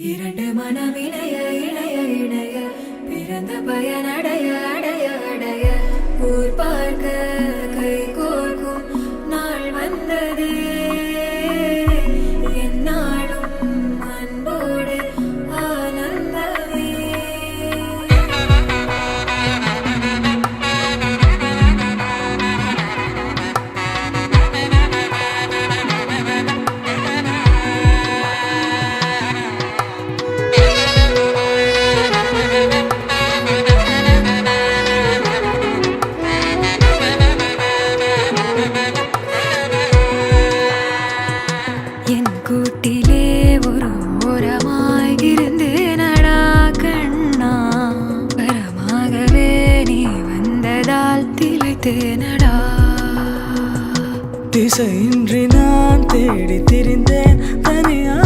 இரண்டு மனம் இணைய இணைய இணைய பிறந்த பயனடைய அடைய அடைய ஊர் பார்க்க கை கோர்க்கும் நாள் வந்ததே என்னாலும் அன்போடு ஆனந்தமே. என் கூட்டிலே ஒரு ஓரமாய் இருந்தேனடா கண்ணா, வரமாகவே நீ வந்ததால் திளைத்தேனடா. திசையின்றி நான் தேடி திரிந்தேன் தனியா